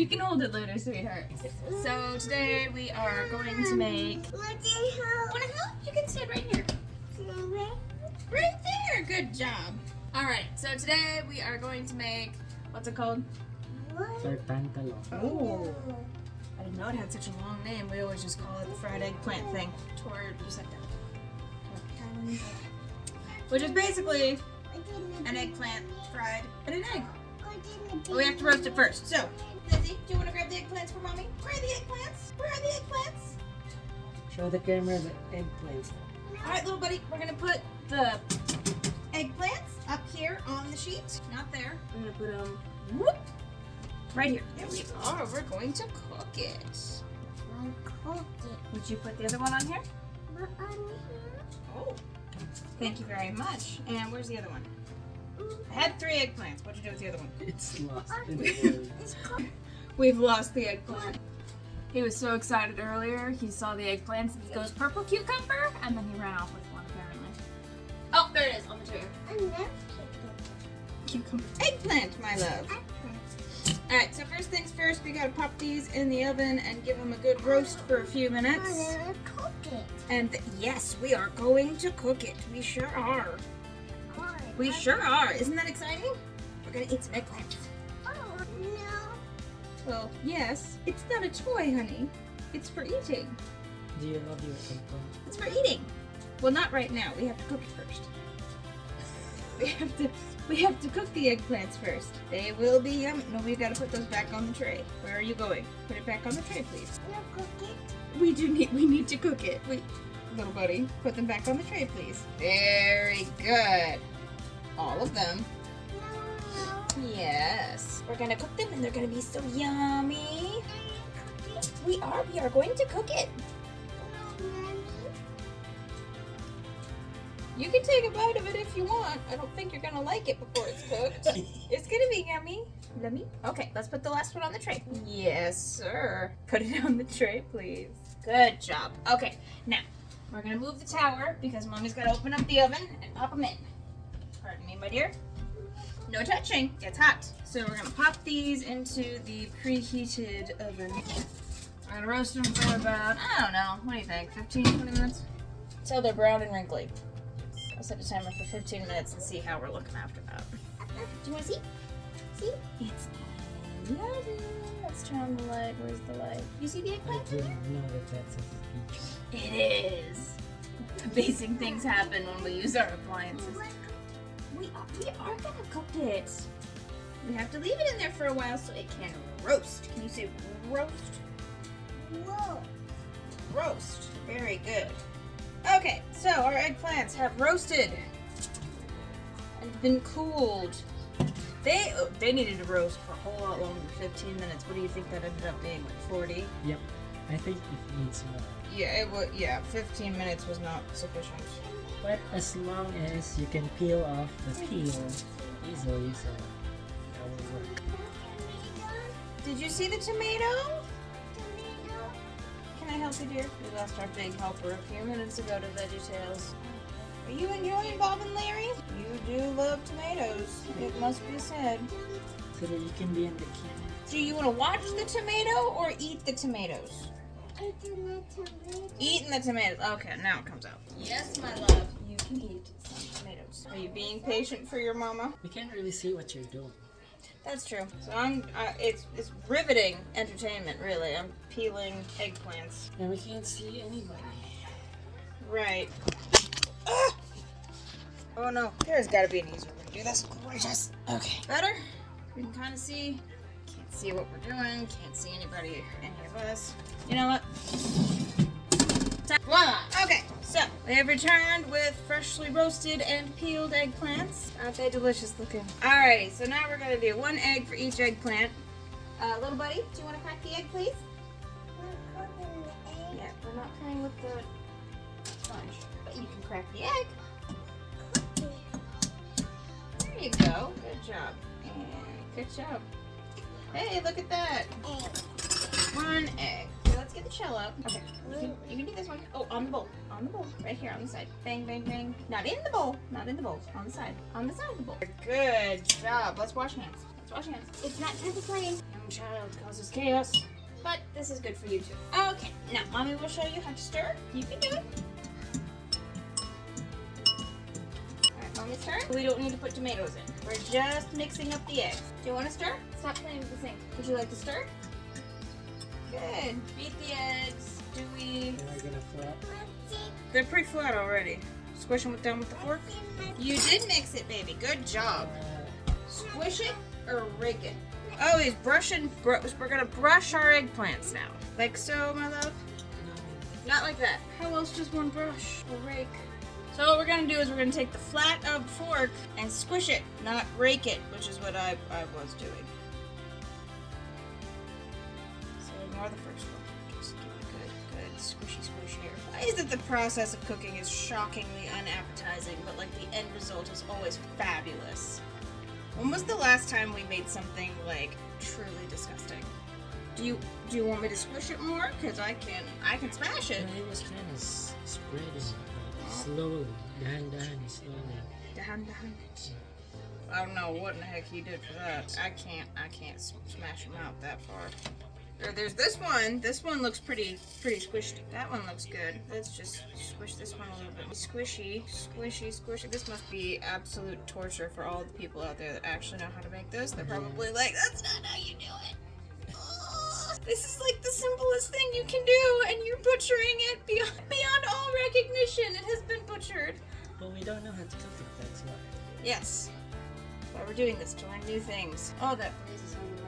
can hold it later, sweetheart. So today we are going to make... Want to help? You can sit right here. Right there. Good job. Alright, so today we are going to make... What's it called? Tortang talong. Oh. I didn't know it had such a long name. We always just call it the fried eggplant thing. Which is basically an eggplant fried in an egg. But we have to roast it first. So, Lizzie, do you want to grab the eggplants for mommy? Where are the eggplants? Where are the eggplants? Show the camera the eggplants. Alright, little buddy, we're going to put the eggplants up here on the sheet. Not there. I'm going to put them right here. There we are. We're going to cook it. Would you put the other one on here? Oh, thank you very much. And where's the other one? I had 3 eggplants. What'd you do with the other one? It's lost in the world. We've lost the eggplant. He was so excited earlier. He saw the eggplants and he goes, purple cucumber, and then he ran off with one apparently. Oh, there it is on the chair. Cucumber. Eggplant, my love. Alright, so first things first, we gotta pop these in the oven and give them a good roast for a few minutes. Cook it. And yes, we are going to cook it. We sure are. We sure are. Isn't that exciting? We're gonna eat some eggplants. Oh, no. Well, yes. It's not a toy, honey. It's for eating. Do you love your eggplant? It's for eating. Well, not right now. We have to cook it first. We have to cook the eggplants first. They will be yummy. No, we've got to put those back on the tray. Where are you going? Put it back on the tray, please. No, cook it. We need to cook it. Little buddy, put them back on the tray, please. Very good. All of them. No. Yes. We're gonna cook them and they're gonna be so yummy. Cook it. We are going to cook it. No, Mommy. You can take a bite of it if you want. I don't think you're gonna like it before it's cooked. It's gonna be yummy. Yummy? Okay, let's put the last one on the tray. Yes, sir. Put it on the tray, please. Good job. Okay, now we're gonna move the tower because Mommy's gotta open up the oven and pop them in. Pardon me, my dear. No touching. It's hot. So we're gonna pop these into the preheated oven. We're gonna roast them for about, I don't know, what do you think, 15, 20 minutes? Until they're brown and wrinkly. I'll set a timer for 15 minutes and see how we're looking after that. Do you want to see? See? It's yummy. Let's turn on the light. Where's the light? You see the I eggplant? didn't know that that's a feature. It is. Amazing things happen when we use our appliances. We are gonna cook it. We have to leave it in there for a while so it can roast. Can you say roast? Whoa. Roast. Very good. Okay, so our eggplants have roasted and been cooled. They needed to roast for a whole lot longer than 15 minutes. What do you think that ended up being, like 40? Yep. I think it needs more. Yeah, it was. Yeah, 15 minutes was not sufficient. But as long as you can peel off the peel easily, so that will work. Did you see the tomato? Can I help you, dear? We lost our big helper a few minutes ago to VeggieTales. Are you enjoying Bob and Larry? You do love tomatoes. It must be said. So that you can be in the camera. Do you want to watch the tomato or eat the tomatoes? Eating the tomatoes. Okay, now it comes out. Yes, my love. You can eat some tomatoes. Are you being patient for your mama? We can't really see what you're doing. That's true. So it's riveting entertainment, really. I'm peeling eggplants. And we can't see anybody. Right. Ah! Oh no, there's got to be an easier way to do this. Gorgeous. Okay. Better? We can kind of see. Can't see what we're doing. Can't see anybody, any of us. You know what? Voila! Okay, so we have returned with freshly roasted and peeled eggplants. Aren't they delicious looking? Alrighty, so now we're gonna do 1 egg for each eggplant. Little buddy, do you want to crack the egg, please? Yeah, we're not playing with the sponge, but you can crack the egg. There you go. Good job. And good job. Hey, look at that. 1 egg. Okay, let's get the shell out. Okay, you can do this one. Oh, on the bowl. On the bowl. Right here on the side. Bang, bang, bang. Not in the bowl. Not in the bowl. On the side. On the side of the bowl. Good job. Let's wash hands. Wash your hands. It's not time to play. Young child causes chaos. But this is good for you too. Okay, now mommy will show you how to stir. You can do it. Alright, mommy's turn. We don't need to put tomatoes in. We're just mixing up the eggs. Do you want to stir? Stop playing with the sink. Would you like to stir? Good. Beat the eggs. Do we... Am I gonna flop? They're pretty flat already. Squish them down with the fork. You did mix it, baby. Good job. Squish it or rake it? Oh, he's brushing. We're gonna brush our eggplants now. Like so, my love? Not like that. How else does one brush or rake? So what we're gonna do is we're gonna take the flat of the fork and squish it, not rake it, which is what I was doing. So ignore the first one. Just give it good squishy squish here. Why is it the process of cooking is shockingly unappetizing, but like the end result is always fabulous? When was the last time we made something like truly disgusting? Do you want me to squish it more? Cause I can smash it. No, it was kind of spreading slowly, dahan slowly. Dahan. I don't know what in the heck he did for that. I can't smash him out that far. There's this one. This one looks pretty squished. That one looks good. Let's just squish this one a little bit. Squishy. This must be absolute torture for all the people out there that actually know how to make this. They're probably like, that's not how you do it. Ugh. This is like the simplest thing you can do, and you're butchering it beyond all recognition. It has been butchered. But we don't know how to cook it, that's why. Yes. That's why we're doing this, to learn new things. Oh, that freezes on the mouth.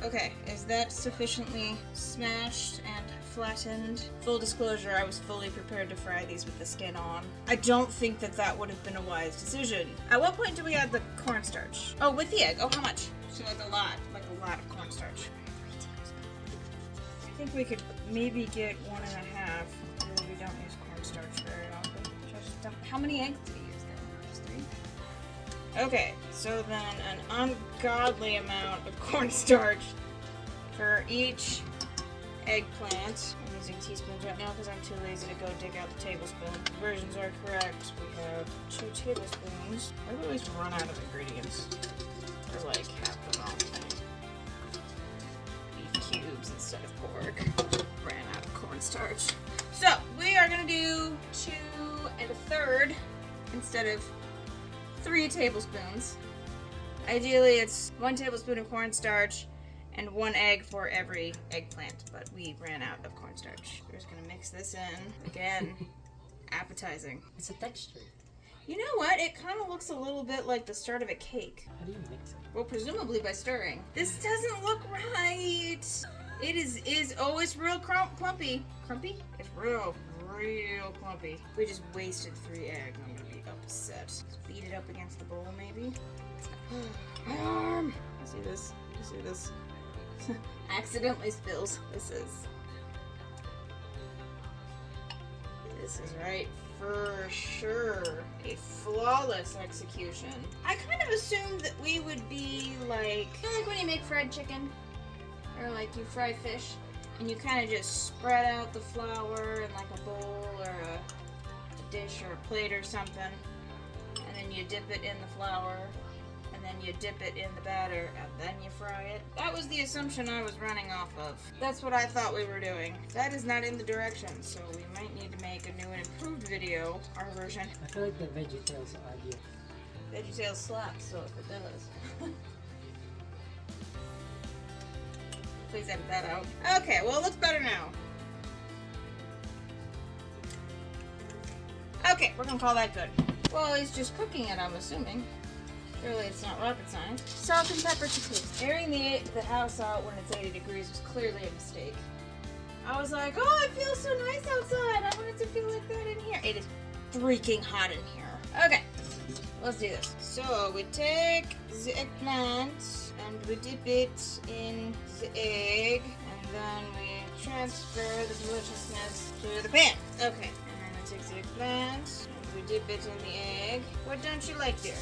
Okay, is that sufficiently smashed and flattened? Full disclosure, I was fully prepared to fry these with the skin on. I don't think that would have been a wise decision. At what point do we add the cornstarch? Oh, with the egg. Oh, how much? So like a lot of cornstarch. I think we could maybe get 1.5. Really, we don't use cornstarch very often. How many eggs do we use then? Just 3? Okay, so then an ungodly amount of cornstarch for each eggplant. I'm using teaspoons right now because I'm too lazy to go dig out the tablespoon. Versions are correct. We have 2 tablespoons. I always run out of ingredients. Or like half the wrong thing. Beef cubes instead of pork. Ran out of cornstarch. So we are gonna do 2 1/3 instead of 3 tablespoons. Ideally, it's 1 tablespoon of cornstarch and 1 egg for every eggplant, but we ran out of cornstarch. We're just gonna mix this in. Again, appetizing. It's a texture. You know what? It kind of looks a little bit like the start of a cake. How do you mix it? Well, presumably by stirring. This doesn't look right. It is oh, it's real clumpy. Crumpy? It's real clumpy. We just wasted 3 eggs. I'm gonna be upset. Let's beat it up against the bowl, maybe. See this? You see this? Accidentally spills. This is right for sure a flawless execution. I kind of assumed that we would be like, you know, like when you make fried chicken or like you fry fish and you kind of just spread out the flour in like a bowl or a dish or a plate or something, and then you dip it in the flour, and then you dip it in the batter, and then you fry it. That was the assumption I was running off of. That's what I thought we were doing. That is not in the directions, so we might need to make a new and improved video, our version. I feel like the VeggieTales audio. VeggieTales slaps, so if it does. Please edit that out. Okay, well, it looks better now. Okay, we're gonna call that good. Well, he's just cooking it, I'm assuming. Surely it's not rocket science. Salt and pepper to taste. Airing the house out when it's 80 degrees was clearly a mistake. I was like, oh, it feels so nice outside. I want it to feel like that in here. It is freaking hot in here. Okay, let's do this. So we take the eggplant and we dip it in the egg, and then we transfer the deliciousness to the pan. Okay, and then we take the eggplant and we dip it in the egg. What don't you like, dear?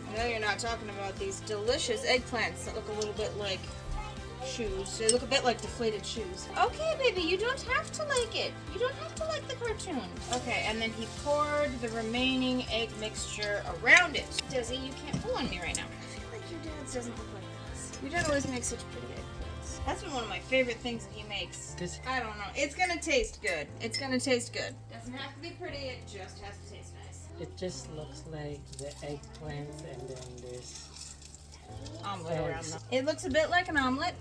I know you're not talking about these delicious eggplants that look a little bit like shoes. They look a bit like deflated shoes. Okay, baby, you don't have to like it. You don't have to like the cartoon. Okay, and then he poured the remaining egg mixture around it. Desi, you can't pull on me right now. I feel like your dad's doesn't look like this. Your dad always makes such pretty eggplants. That's been one of my favorite things that he makes. I don't know. It's gonna taste good. It's gonna taste good. Doesn't have to be pretty. It just has to taste nice. It just looks like the eggplants and then there's Omelet around them. It looks a bit like an omelet.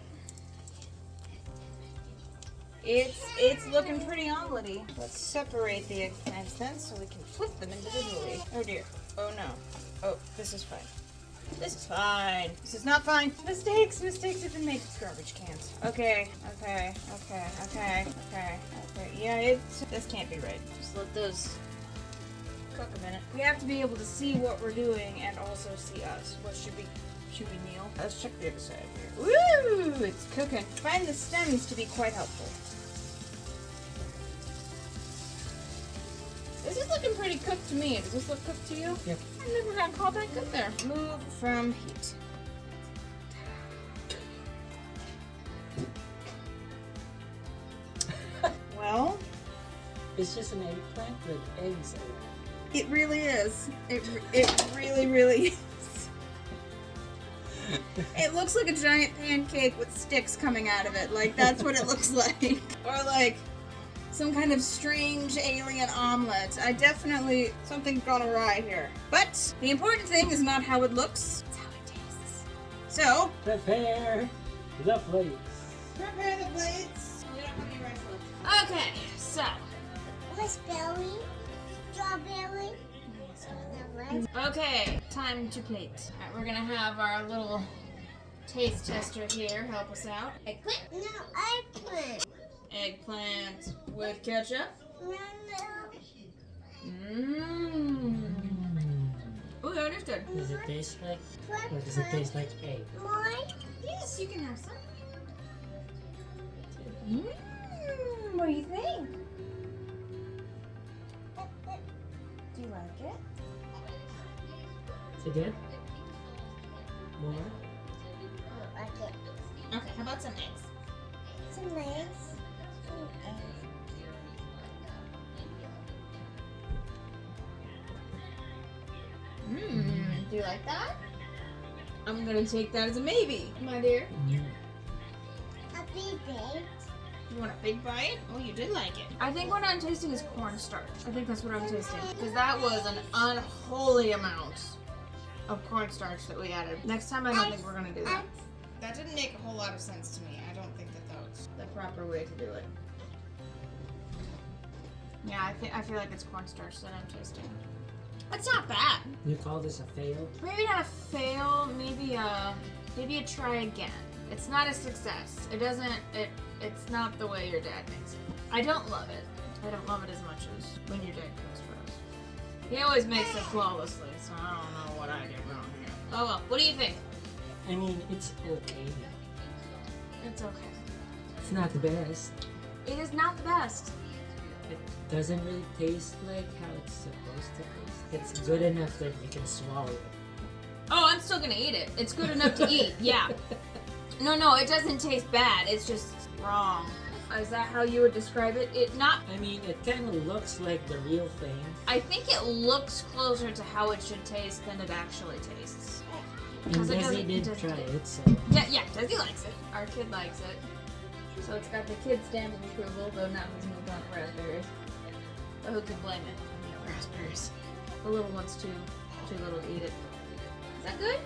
It's looking pretty omelette-y. Let's separate the eggplants then so we can flip them individually. Oh dear. Oh no. Oh, this is fine. This is fine. This is not fine. Mistakes have been made. It's garbage cans. Okay. Yeah, this can't be right. Just let those cook a minute. We have to be able to see what we're doing and also see us. What should we kneel? Let's check the other side here. Woo! It's cooking. I find the stems to be quite helpful. This is looking pretty cooked to me. Does this look cooked to you? Yep. I'm never gonna call that good there. Move from heat. Well, it's just an eggplant with eggs in it. it really is. It really is. It looks like a giant pancake with sticks coming out of it. Like, that's what it looks like. Or like some kind of strange alien omelet. Something's gone awry here. But the important thing is not how it looks, it's how it tastes. So, Prepare the plates. prepare the plates. We don't have any rice left. Okay, so. Raspberry, strawberry. Okay, time to plate. Alright, we're gonna have our little taste tester here help us out. Eggplant. No, eggplant. Eggplant with ketchup. No. Mmm. Oh, that is good. Does it taste like, or does it taste like egg? More. Yes, you can have some. Mmm. What do you think? Do you like it? Is it good? More? I like it. Okay, how about some eggs? Some eggs. Some eggs. Mmm. Do you like that? I'm gonna take that as a maybe, my dear. A big bite. You want a big bite? Oh, you did like it. I think what I'm tasting is cornstarch. I think that's what I'm tasting. Because that was an unholy amount of cornstarch that we added. Next time, I don't think we're going to do that. That didn't make a whole lot of sense to me. I don't think that was the proper way to do it. Yeah, I feel like it's cornstarch that I'm tasting. It's not bad. You call this a fail? Maybe not a fail. Maybe a try again. It's not a success. It's not the way your dad makes it. I don't love it. I don't love it as much as when your dad cooks for us. He always makes it flawlessly, so I don't know what I did wrong here. Oh well, what do you think? I mean, it's okay. It's okay. It's not the best. It is not the best. It doesn't really taste like how it's supposed to taste. It's good enough that you can swallow it. Oh, I'm still gonna eat it. It's good enough to eat, yeah. No, it doesn't taste bad. It's just wrong. Is that how you would describe it? I mean, it kind of looks like the real thing. I think it looks closer to how it should taste than it actually tastes. And Because it Desi did doesn't- try it, so... Yeah, Desi likes it. Our kid likes it. So it's got the kid stamp of approval, though now he's moved on to raspberries. But who could blame it? I mean, raspberries. The little one's too little to eat it. Is that good?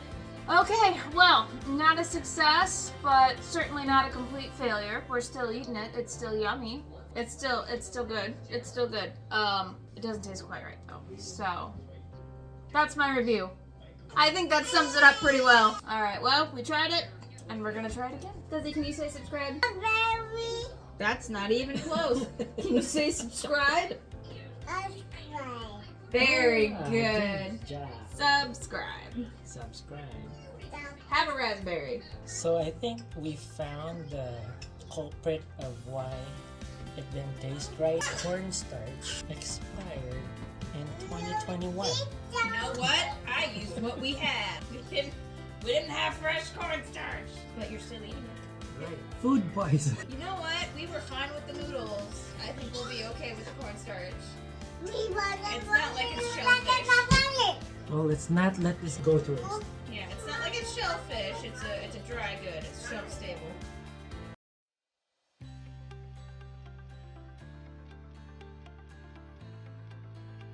Okay, well, not a success, but certainly not a complete failure. We're still eating it. It's still yummy. It's still good. It's still good. It doesn't taste quite right though. So that's my review. I think that sums it up pretty well. All right, well, we tried it, and we're gonna try it again. Desi, can you say subscribe? Strawberry. That's not even close. Can you say subscribe? Ice cream. Very Ah, good. job. Subscribe. Subscribe. Have a raspberry. So I think we found the culprit of why it didn't taste right. Cornstarch expired in 2021. You know what? I used what we had. We didn't have fresh cornstarch. But you're still eating it. Right. Food poison. You know what? We were fine with the noodles. I think we'll be okay with the cornstarch. It's not like it's shellfish. Well, let's not let this go to waste. Yeah, it's not like it's shellfish. It's a dry good. It's shelf stable.